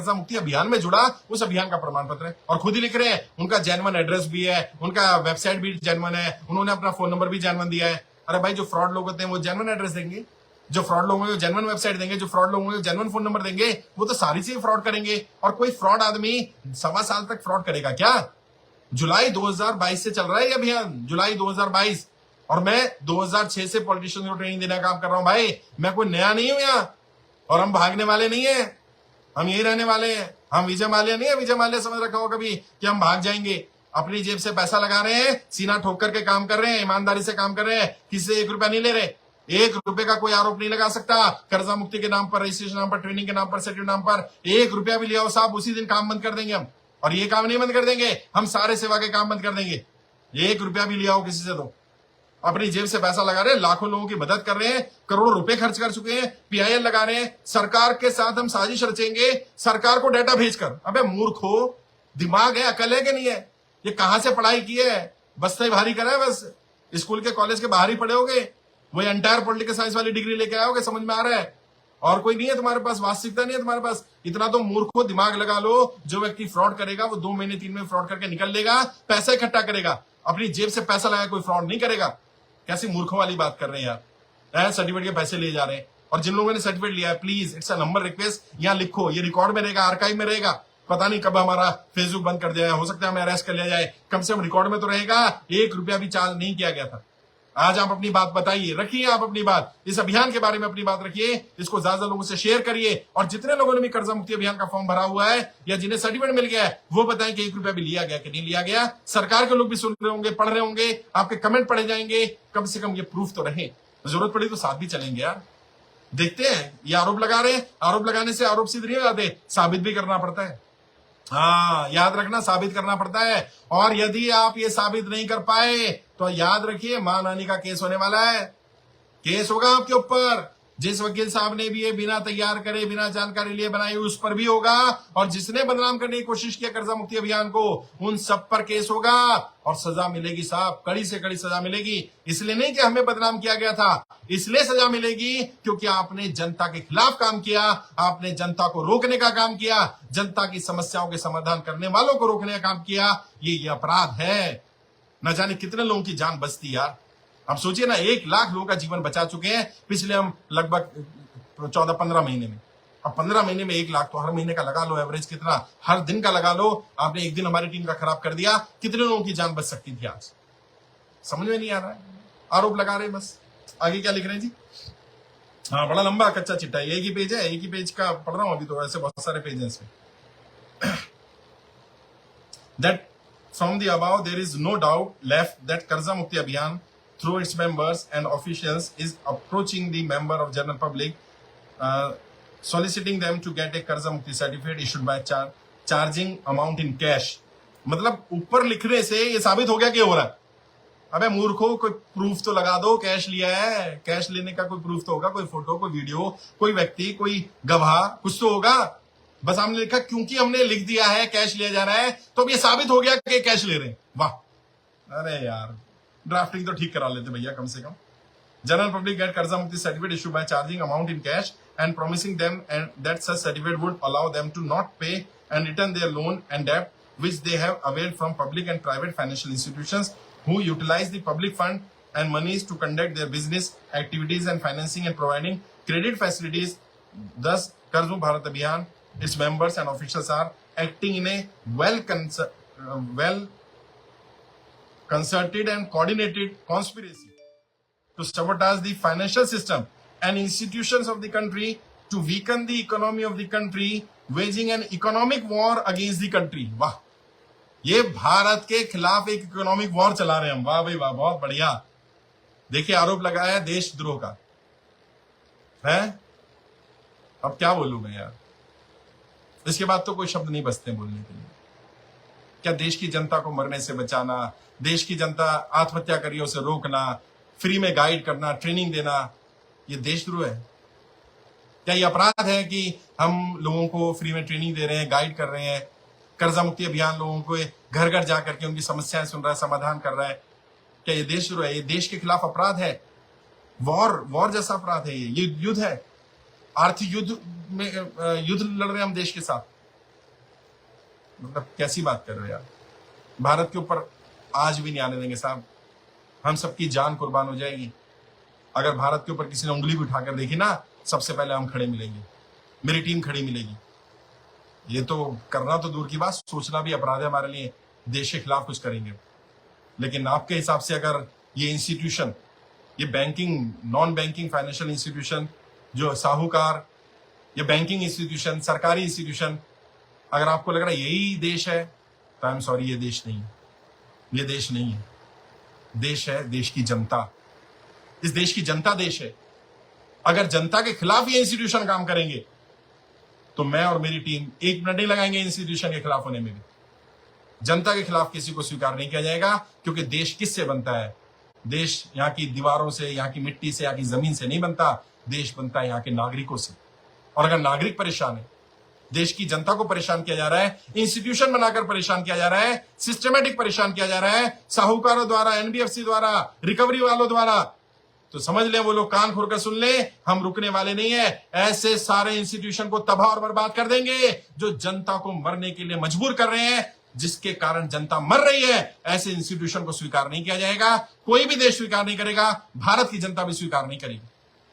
कर्जा मुक्ति अभियान में जुड़ा उस अभियान का प्रमाण पत्र है। और खुद ही लिख रहे हैं उनका जेन्युइन एड्रेस भी है, उनका वेबसाइट भी जेन्युइन है, उन्होंने अपना फोन नंबर भी जेन्युइन दिया है। अरे भाई, जो फ्रॉड लोग होते हैं वो जेन्युइन एड्रेस देंगे, जो फ्रॉड लोग होंगे जेन्युइन वेबसाइट देंगे, जो फ्रॉड लोग होंगे जेन्युइन फोन नंबर देंगे। वो तो सारी चीजें फ्रॉड करेंगे। और कोई फ्रॉड आदमी 1.25 साल तक फ्रॉड करेगा क्या? जुलाई 2022 से चल रहा है ये अभियान, जुलाई 2022। और मैं 2006 से पॉलिटिशियन को ट्रेनिंग देने का काम कर रहा हूं भाई। मैं कोई नया नहीं हूं यहाँ, और हम भागने वाले नहीं है, हम यही रहने वाले हैं। हम विजय माल्या नहीं है, विजय माल्या समझ रखा हो कभी कि हम भाग जाएंगे। अपनी जेब से पैसा लगा रहे हैं, सीना ठोक करके काम कर रहे हैं, ईमानदारी से काम कर रहे हैं, किसी से 1 रुपया नहीं ले रहे। 1 रुपए का कोई आरोप नहीं लगा सकता। कर्जा मुक्ति के नाम पर, रजिस्ट्रेशन नाम पर, ट्रेनिंग के नाम पर, सर्टिफिकेट नाम पर 1 रुपया भी लिया हो साहब, उसी दिन काम बंद कर देंगे हम। और ये काम नहीं बंद कर देंगे, हम सारे सेवा के काम बंद कर देंगे। 1 रुपया भी लिया हो किसी से तो अपनी जेब से पैसा लगा रहे हैं, लाखों लोगों की मदद कर रहे हैं, करोड़ों रुपए खर्च कर चुके हैं, पीआईएल लगा रहे हैं, सरकार के साथ हम साजिश रचेंगे, सरकार को डेटा भेजकर। अबे मूर्खो, दिमाग है, अकल है कि नहीं है? ये कहां से पढ़ाई की है? बस्ते भारी करा है, बस स्कूल के कॉलेज के बाहर ही पढ़े होगे, वही एंटायर पॉलिटिकल साइंस वाली डिग्री लेके आए होगे, समझ में आ रहा है? और कोई नहीं है तुम्हारे पास, वास्तविकता नहीं है तुम्हारे पास। इतना तो मूर्खो, दिमाग लगा लो। जो व्यक्ति फ्रॉड करेगा वो 2 महीने 3 महीने फ्रॉड करके निकल लेगा, पैसा इकट्ठा करेगा, अपनी जेब से पैसा लगा, कोई फ्रॉड नहीं करेगा। कैसी मूर्खों वाली बात कर रहे हैं यार। सर्टिफिकेट के पैसे ले जा रहे हैं। और जिन लोगों ने सर्टिफिकेट लिया है, please it's a number request, यहां लिखो, ये रिकॉर्ड में रहेगा, आर्काइव में रहेगा। पता नहीं कब हमारा फेसबुक बंद कर दिया जाए, हो सकता है हमें अरेस्ट कर लिया जाए, कम से कम रिकॉर्ड में तो रहेगा 1 रुपया भी चार्ज नहीं किया गया था। आज आप अपनी बात बताइए, रखिए आप अपनी बात, इस अभियान के बारे में अपनी बात रखिए, इसको ज्यादा लोगों से शेयर करिए। और जितने लोगों ने भी कर्जा मुक्ति अभियान का फॉर्म भरा हुआ है या जिन्हें सर्टिफिकेट मिल गया है, वो बताएं कि 1 रुपया भी लिया गया कि नहीं लिया गया। सरकार के लोग भी सुन रहे होंगे, पढ़ रहे होंगे, आपके कमेंट पढ़े जाएंगे, कम से कम ये प्रूफ तो रहे। जरूरत पड़ी तो साथ भी चलेंगे यार। देखते हैं, ये आरोप लगा रहे हैं, आरोप लगाने से आरोप सिद्ध नहीं हो जाते, साबित भी करना पड़ता है। हाँ, याद रखना, साबित करना पड़ता है। और यदि आप ये साबित नहीं कर पाए तो याद रखिए, मां नानी का केस होने वाला है। केस होगा आपके ऊपर। जिस वकील साहब ने भी ये बिना तैयार करे, बिना जानकारी लिए बनाई, उस पर भी होगा। और जिसने बदनाम करने की कोशिश किया कर्जा मुक्ति अभियान को, उन सब पर केस होगा और सजा मिलेगी साहब, कड़ी से कड़ी सजा मिलेगी। इसलिए नहीं कि हमें बदनाम किया गया था, इसलिए सजा मिलेगी क्योंकि आपने जनता के खिलाफ काम किया, आपने जनता को रोकने का काम किया, जनता की समस्याओं के समाधान करने वालों को रोकने का काम किया। ये अपराध है। न जाने कितने लोगों की जान बचती यार। अब सोचिए ना, 1 लाख लोगों का जीवन बचा चुके हैं पिछले हम लगभग 14-15 महीने में। अब 15 महीने में 1 लाख, तो हर महीने का लगा लो एवरेज कितना, हर दिन का लगा लो। आपने एक दिन हमारी टीम का खराब कर दिया, कितने लोगों की जान बच सकती थी आज? समझ में नहीं आ रहा है, आरोप लगा रहे बस। आगे क्या लिख रहे हैं जी? हाँ, बड़ा लंबा कच्चा चिट्ठा है, एक ही पेज है, एक ही पेज का पढ़ रहा हूं अभी तो, ऐसे बहुत सारे पेज हैं इसमें। That from the above, there is no doubt left that Karza Mukti Abhiyan, through its members and officials, is approaching the member of general public, soliciting them to get a Karza Mukti certificate issued by charging amount in cash. मतलब ऊपर लिखने से ये साबित हो गया कि हो रहा है। अबे मूर्खों, कोई प्रूफ तो लगा दो, कैश लिया है। कैश लेने का कोई प्रूफ तो होगा, कोई फोटो, कोई वीडियो, कोई व्यक्ति, कोई गवाह, कुछ तो होगा। बस हमने लिखा क्योंकि हमने लिख दिया है कैश लिया जा रहा है, तो अब ये साबित हो गया कि कैश ले रहे हैं। वाह, अरे यार, ड्राफ्टिंग तो ठीक करा लेते भैया कम से कम। जनरल पब्लिक गेट कर्जा मुक्ति certificate issue by charging amount in cash and promising them and that such certificate would allow them to not pay and return their loan and debt which they have availed from public and private financial institutions who utilize the public fund and monies to conduct their business activities and financing and providing credit facilities. Thus, Karza Bharat Abhiyan, its members and officials are acting in a well concerted and coordinated conspiracy to sabotage the financial system and institutions of the country, to weaken the economy of the country, waging an economic war against the country. वाह, ये भारत के खिलाफ एक economic war चला रहे हैं हम। वाह भाई वाह, बहुत बढ़िया। देखिए, आरोप लगाया है देशद्रोह का है। अब क्या बोलूं मैं यार, इसके बाद तो कोई शब्द नहीं बचते बोलने के लिए। क्या देश की जनता को मरने से बचाना, देश की जनता आत्महत्या करिए उसे रोकना, फ्री में गाइड करना, ट्रेनिंग देना, ये देशद्रोह है? क्या ये अपराध है कि हम लोगों को फ्री में ट्रेनिंग दे रहे हैं, गाइड कर रहे हैं? कर्जा मुक्ति अभियान लोगों को घर घर जाकर के उनकी समस्याएं सुन रहा है, समाधान कर रहा है। क्या ये देशद्रोह है? ये देश के खिलाफ अपराध है, वॉर जैसा अपराध है। ये युद्ध है, आर्थिक युद्ध में युद्ध लड़ रहे हैं हम देश के साथ। मतलब कैसी बात कर रहे हो यार। भारत के ऊपर आज भी नहीं आने देंगे साहब। हम सबकी जान कुर्बान हो जाएगी अगर भारत के ऊपर किसी ने उंगली भी उठाकर देखी ना, सबसे पहले हम खड़े मिलेंगे, मेरी टीम खड़ी मिलेगी। ये तो करना तो दूर की बात, सोचना भी अपराध है हमारे लिए, देश के खिलाफ कुछ करेंगे। लेकिन आपके हिसाब से अगर ये इंस्टीट्यूशन, ये banking, non banking financial institution, जो साहूकार, ये बैंकिंग इंस्टीट्यूशन, सरकारी इंस्टीट्यूशन, अगर आपको लग रहा है यही देश है, तो आई एम सॉरी, ये देश नहीं है। ये देश नहीं है। देश है देश की जनता। इस देश की जनता देश है। अगर जनता के खिलाफ ये इंस्टीट्यूशन काम करेंगे तो मैं और मेरी टीम एक मिनट नहीं लगाएंगे इंस्टीट्यूशन के खिलाफ होने में भी। जनता के खिलाफ किसी को स्वीकार नहीं किया जाएगा, क्योंकि देश किससे बनता है? देश यहाँ की दीवारों से, यहाँ की मिट्टी से, यहाँ की जमीन से नहीं बनता। देश बनता है यहाँ के नागरिकों से। और अगर नागरिक परेशान है, देश की जनता को परेशान किया जा रहा है, इंस्टीट्यूशन बनाकर परेशान किया जा रहा है, सिस्टमेटिक परेशान किया जा रहा है, साहूकारों द्वारा, एनबीएफसी द्वारा, रिकवरी वालों द्वारा, तो समझ लें वो लोग कान खोलकर सुन ले, हम रुकने वाले नहीं है। ऐसे सारे इंस्टीट्यूशन को तबाह और बर्बाद कर देंगे जो जनता को मरने के लिए मजबूर कर रहे हैं, जिसके कारण जनता मर रही है। ऐसे इंस्टीट्यूशन को स्वीकार नहीं किया जाएगा। कोई भी देश स्वीकार नहीं करेगा, भारत की जनता भी स्वीकार नहीं करेगी।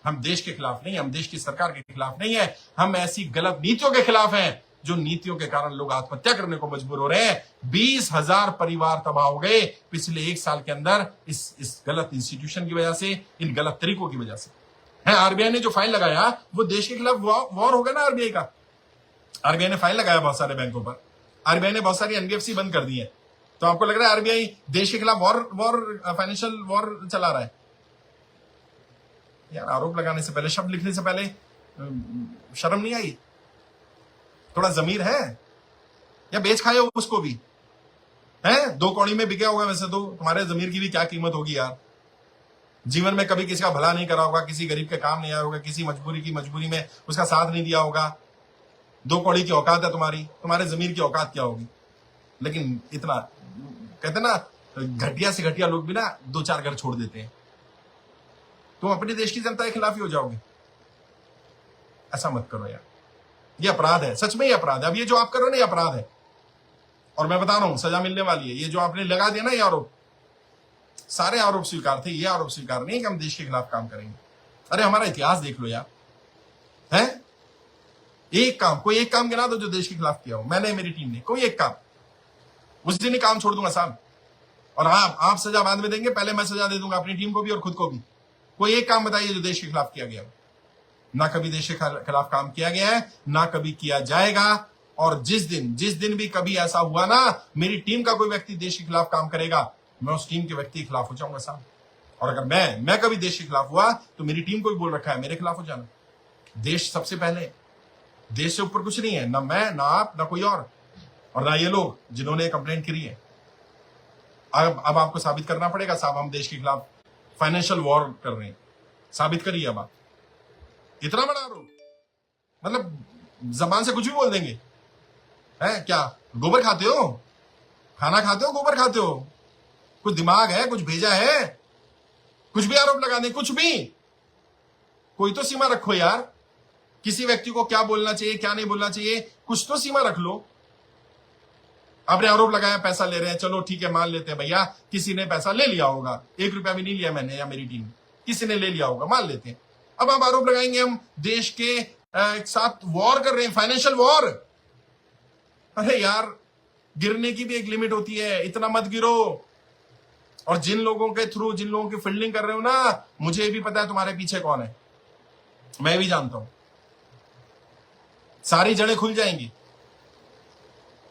हम देश के खिलाफ नहीं, हम देश की सरकार के खिलाफ नहीं है, हम ऐसी गलत नीतियों के खिलाफ हैं जो नीतियों के कारण लोग आत्महत्या करने को मजबूर हो रहे हैं। 20,000 परिवार तबाह हो गए पिछले 1 साल के अंदर इस गलत इंस्टीट्यूशन की वजह से, इन गलत तरीकों की वजह से है। आरबीआई ने जो फाइन लगाया वो देश के खिलाफ वॉर होगा ना। आरबीआई का, आरबीआई ने फाइन लगाया बहुत सारे बैंकों पर, आरबीआई ने बहुत सारी एनबीएफसी बंद कर दी है। तो आपको लग रहा है आरबीआई देश के खिलाफ फाइनेंशियल वॉर चला रहा है? यार आरोप लगाने से पहले, शब्द लिखने से पहले शर्म नहीं आई? थोड़ा जमीर है? या बेच खाए हो उसको भी है? 2 कौड़ी में बिका होगा वैसे तो, तुम्हारे जमीर की भी क्या कीमत होगी यार। जीवन में कभी किसी का भला नहीं करा होगा, किसी गरीब के काम नहीं आया होगा, किसी मजबूरी में उसका साथ नहीं दिया होगा। 2 कौड़ी की औकात है तुम्हारी, तुम्हारे जमीर की औकात क्या होगी? लेकिन इतना कहते ना, घटिया से घटिया लोग भी ना 2-4 घर छोड़ देते हैं। तुम अपने देश की जनता के खिलाफ ही हो जाओगे। ऐसा मत करो यार, ये अपराध है, सच में ये अपराध है। अब ये जो आप कर रहे हो ना, ये अपराध है, और मैं बता रहा हूं सजा मिलने वाली है। ये जो आपने लगा दिया ना ये आरोप, सारे आरोप स्वीकार थे, ये आरोप स्वीकार नहीं कि हम देश के खिलाफ काम करेंगे। अरे हमारा इतिहास देख लो यार, है कोई एक काम गिना दो जो देश के खिलाफ किया हो, मैंने, मेरी टीम ने, कोई एक काम। उस दिन ही काम छोड़ दूंगा साहब। और आप सजा बाद में देंगे, पहले मैं सजा दे दूंगा अपनी टीम को भी और खुद को भी। कोई एक काम बताइए जो देश के खिलाफ किया गया। ना कभी देश के खिलाफ काम किया गया है, ना कभी किया जाएगा। और जिस दिन भी कभी ऐसा हुआ ना, मेरी टीम का कोई व्यक्ति देश के खिलाफ काम करेगा, मैं उस टीम के व्यक्ति के खिलाफ हो जाऊंगा साहब। और अगर मैं कभी देश के खिलाफ हुआ तो मेरी टीम को भी बोल रखा है मेरे खिलाफ हो जाना। देश सबसे पहले, देश से ऊपर कुछ नहीं है, ना मैं, ना आप, ना कोई और ना ये लोग जिन्होंने कंप्लेंट करी है। अब आपको साबित करना पड़ेगा साहब, हम देश के खिलाफ फाइनेंशियल वॉर कर रहे हैं, साबित करिए। अब आप इतना बड़ा आरोप, मतलब जबान से कुछ भी बोल देंगे, है क्या? गोबर खाते हो, खाना खाते हो, गोबर खाते हो? कुछ दिमाग है? कुछ भेजा है? कुछ भी आरोप लगा दें, कुछ भी। कोई तो सीमा रखो यार, किसी व्यक्ति को क्या बोलना चाहिए, क्या नहीं बोलना चाहिए, कुछ तो सीमा रख लो। आपने आरोप लगाया पैसा ले रहे हैं, चलो ठीक है मान लेते हैं भैया किसी ने पैसा ले लिया होगा, 1 रुपया भी नहीं लिया मैंने या मेरी टीम, किसी ने ले लिया होगा, मान लेते हैं। अब आप आरोप लगाएंगे हम देश के साथ वॉर कर रहे हैं, फाइनेंशियल वॉर। अरे यार, गिरने की भी एक लिमिट होती है, इतना मत गिरो। और जिन लोगों के थ्रू, जिन लोगों की फील्डिंग कर रहे हो ना, मुझे भी पता है तुम्हारे पीछे कौन है, मैं भी जानता हूं। सारी जड़ें खुल जाएंगी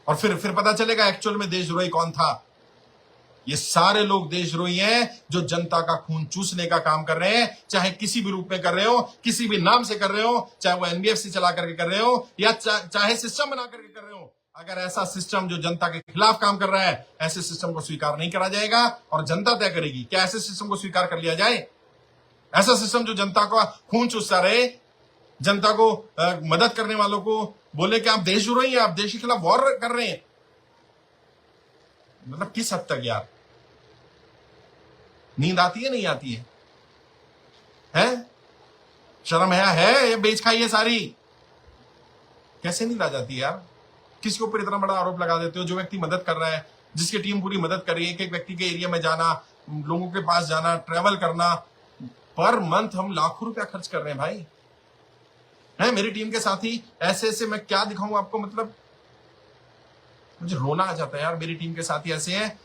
और फिर पता चलेगा एक्चुअल में देशद्रोही कौन था। ये सारे लोग देशद्रोही हैं जो जनता का खून चूसने का काम कर रहे हैं, चाहे किसी भी रूप में कर रहे हो, किसी भी नाम से कर रहे हो, चाहे वो एनबीएफसी चला करके कर रहे हो या चाहे सिस्टम बना करके कर रहे हो। अगर ऐसा सिस्टम जो जनता के खिलाफ काम कर रहा है, ऐसे सिस्टम को स्वीकार नहीं करा जाएगा और जनता तय करेगी क्या ऐसे सिस्टम को स्वीकार कर लिया जाए। ऐसा सिस्टम जो जनता का खून चूसता रहे, जनता को मदद करने वालों को बोले कि आप देशद्रोही हैं, आप देश के खिलाफ वॉर कर रहे हैं। मतलब किस हद तक यार, नींद आती है नहीं आती है? शर्म है या बेच खाई है सारी? कैसे नींद आ जाती है यार? किसके ऊपर इतना बड़ा आरोप लगा देते हो? जो व्यक्ति मदद कर रहा है, जिसकी टीम पूरी मदद कर रही है, एक व्यक्ति के एरिया में जाना, लोगों के पास जाना, ट्रेवल करना, पर मंथ हम लाखों रुपया खर्च कर रहे हैं भाई। है मेरी टीम के साथी ऐसे ऐसे, मैं क्या दिखाऊं आपको, मतलब मुझे रोना आ जाता है यार। मेरी टीम के साथी ऐसे हैं,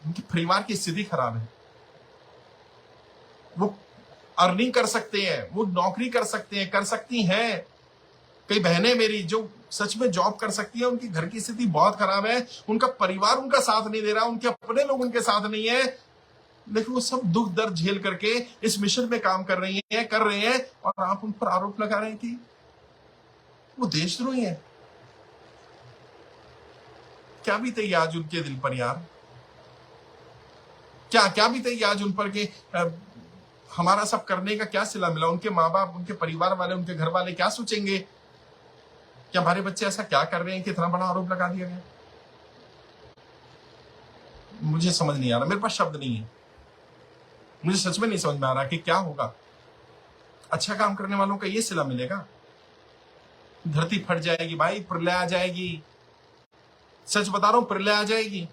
उनके परिवार की स्थिति खराब है, वो अर्निंग कर सकते हैं, वो नौकरी कर सकते हैं, कर सकती हैं। कई बहनें मेरी जो सच में जॉब कर सकती है, उनकी घर की स्थिति बहुत खराब है, उनका परिवार उनका साथ नहीं दे रहा, उनके अपने लोग उनके साथ नहीं है, लेकिन वो सब दुख दर्द झेल करके इस मिशन में काम कर रही है, कर रहे हैं, और आप उन पर आरोप लगा रहे हैं कि वो देशद्रोही है। क्या बीतेगी आज उनके दिल पर यार? क्या बीतेगी आज उन पर कि हमारा सब करने का क्या सिला मिला? उनके माँ बाप, उनके परिवार वाले, उनके घर वाले क्या सोचेंगे? क्या हमारे बच्चे ऐसा क्या कर रहे हैं कि इतना बड़ा आरोप लगा दिया गया? मुझे समझ नहीं आ रहा, मेरे पास शब्द नहीं है, मुझे सच में नहीं समझ में आ रहा कि क्या होगा। अच्छा काम करने वालों का ये सिला मिलेगा? धरती फट जाएगी भाई, प्रलय आ जाएगी। सच बता रहा हूं, प्रलय आ जाएगी।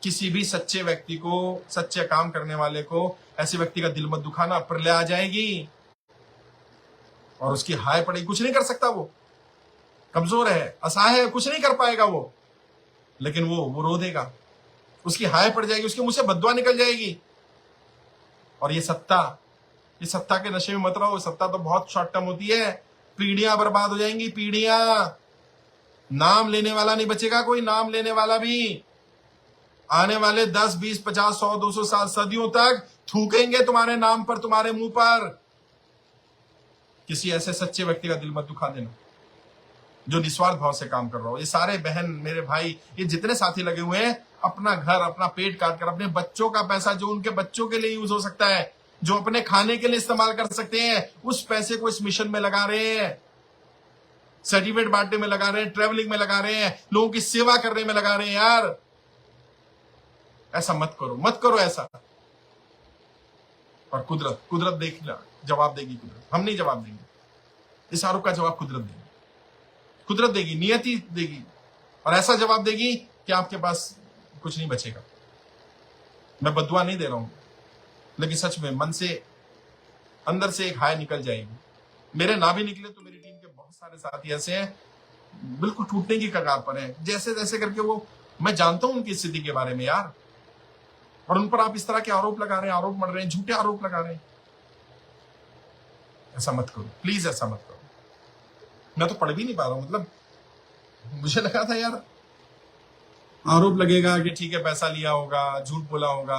किसी भी सच्चे व्यक्ति को, सच्चे काम करने वाले को, ऐसे व्यक्ति का दिल मत दुखाना, प्रलय आ जाएगी और उसकी हाय पड़ेगी। कुछ नहीं कर सकता, वो कमजोर है, असहाय है, कुछ नहीं कर पाएगा वो, लेकिन वो रो देगा, उसकी हाय पड़ जाएगी, उसके मुंह से बद्दुआ निकल जाएगी। और ये सत्ता के नशे में मत रहो। सत्ता तो बहुत शॉर्ट टर्म होती है, पीढ़ियां बर्बाद हो जाएंगी, पीढ़ियां। नाम लेने वाला नहीं बचेगा कोई, नाम लेने वाला भी। आने वाले 10, 20, 50, 100, 200 साल, सदियों तक थूकेंगे तुम्हारे नाम पर, तुम्हारे मुंह पर। किसी ऐसे सच्चे व्यक्ति का दिल मत दुखा देना जो निस्वार्थ भाव से काम कर रहा हो। ये सारे बहन, मेरे भाई, ये जितने साथी लगे हुए हैं, अपना घर, अपना पेट काट कर, अपने बच्चों का पैसा जो उनके बच्चों के लिए यूज हो सकता है, जो अपने खाने के लिए इस्तेमाल कर सकते हैं, उस पैसे को इस मिशन में लगा रहे हैं, सर्टिफिकेट बांटने में लगा रहे हैं, ट्रेवलिंग में लगा रहे हैं, लोगों की सेवा करने में लगा रहे हैं। यार ऐसा मत करो, मत करो ऐसा। और कुदरत देखना, जवाब देगी कुदरत, हम नहीं जवाब देंगे। इस आरोप का जवाब कुदरत देगी, कुदरत देगी, नियति देगी, और ऐसा जवाब देगी कि आपके पास कुछ नहीं बचेगा। मैं बद्दुआ नहीं दे रहा हूं, लेकिन सच में मन से, अंदर से एक हाय निकल जाएगी। मेरे ना भी निकले तो मेरी टीम के बहुत सारे साथी ऐसे हैं, बिल्कुल टूटने की कगार पर हैं, जैसे जैसे करके वो, मैं जानता हूं उनकी स्थिति के बारे में यार, और उन पर आप इस तरह के आरोप लगा रहे हैं, आरोप मर रहे हैं, झूठे आरोप लगा रहे हैं। ऐसा मत करो प्लीज, ऐसा मत करो। मैं तो पढ़ भी नहीं पा रहा हूं, मतलब मुझे लगा था यार आरोप लगेगा कि ठीक है पैसा लिया होगा, झूठ बोला होगा,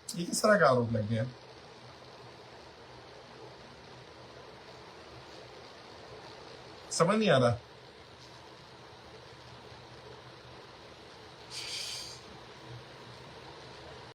ये किस तरह का आरोप लग गया? समझ नहीं आ रहा।